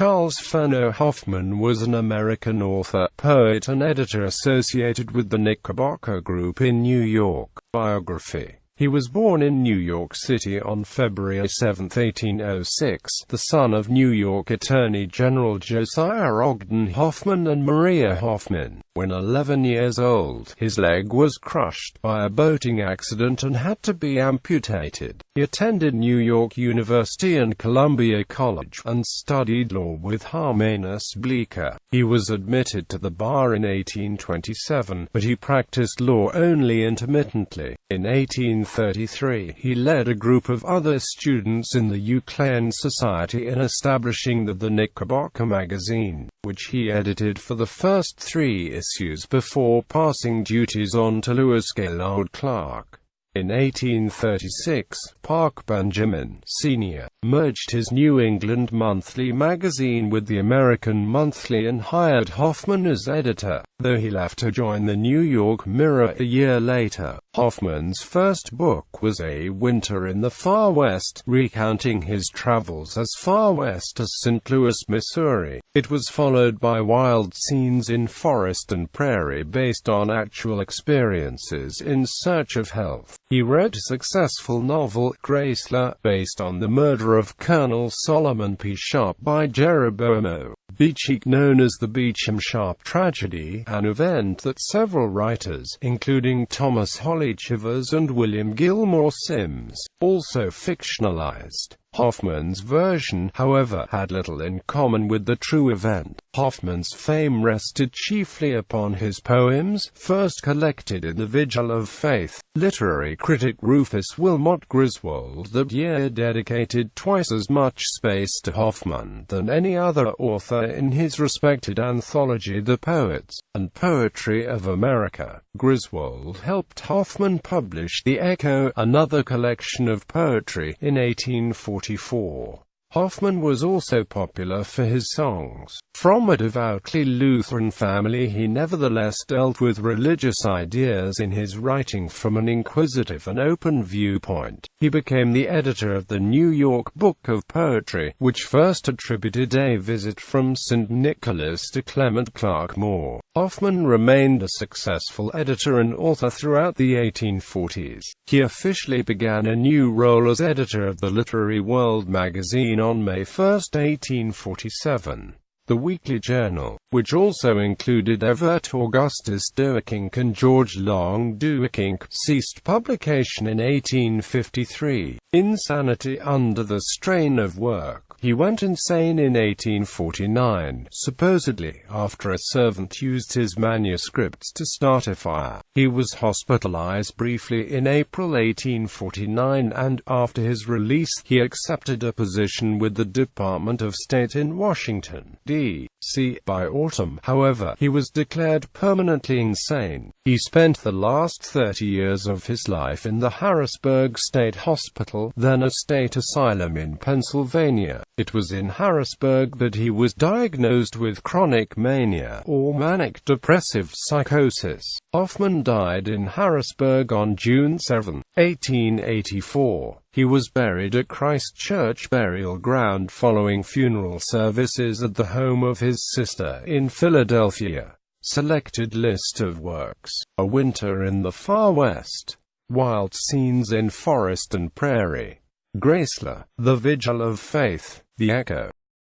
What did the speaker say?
Charles Fenno Hoffman was an American author, poet and editor associated with the Knickerbocker Group in New York. Biography. He was born in New York City on February 7, 1806, the son of New York Attorney General Josiah Ogden Hoffman and Maria Hoffman. When 11 years old, his leg was crushed by a boating accident and had to be amputated. He attended New York University and Columbia College, and studied law with Harmanus Bleecker. He was admitted to the bar in 1827, but he practiced law only intermittently. In 1833, he led a group of other students in the Euclidean Society in establishing the Knickerbocker magazine, which he edited for the first 3 issues before passing duties on to Lewis Gaylord Clark. In 1836, Park Benjamin, Sr., merged his New England Monthly magazine with the American Monthly and hired Hoffman as editor, though he left to join the New York Mirror a year later. Hoffman's first book was A Winter in the Far West, recounting his travels as far west as St. Louis, Missouri. It was followed by Wild Scenes in Forest and Prairie based on actual experiences in search of health. He wrote a successful novel, Graceler, based on the murder of Colonel Solomon P. Sharp by Jeroboam O. Beechey, known as the Beecham-Sharp tragedy, an event that several writers, including Thomas Holly Chivers and William Gilmore Simms, also fictionalized. Hoffman's version, however, had little in common with the true event. Hoffman's fame rested chiefly upon his poems, first collected in The Vigil of Faith. Literary critic Rufus Wilmot Griswold that year dedicated twice as much space to Hoffman than any other author in his respected anthology The Poets and Poetry of America. Griswold helped Hoffman publish The Echo, another collection of poetry, in 1844. Hoffman was also popular for his songs. From a devoutly Lutheran family, he nevertheless dealt with religious ideas in his writing from an inquisitive and open viewpoint. He became the editor of the New York Book of Poetry, which first attributed A Visit from St. Nicholas to Clement Clarke Moore. Hoffman remained a successful editor and author throughout the 1840s. He officially began a new role as editor of the Literary World magazine on May 1, 1847. The weekly journal, which also included Everett Augustus Duyckink and George Long Duyckink, ceased publication in 1853. Insanity under the strain of work. He went insane in 1849, supposedly after a servant used his manuscripts to start a fire. He was hospitalized briefly in April 1849, and after his release, he accepted a position with the Department of State in Washington, D.C. By autumn, however, he was declared permanently insane. He spent the last 30 years of his life in the Harrisburg State Hospital, then a state asylum in Pennsylvania. It was in Harrisburg that he was diagnosed with chronic mania, or manic depressive psychosis. Hoffman died in Harrisburg on June 7, 1884. He was buried at Christ Church Burial Ground following funeral services at the home of his sister in Philadelphia. Selected list of works: A Winter in the Far West, Wild Scenes in Forest and Prairie, Graceler, The Vigil of Faith, The Echo.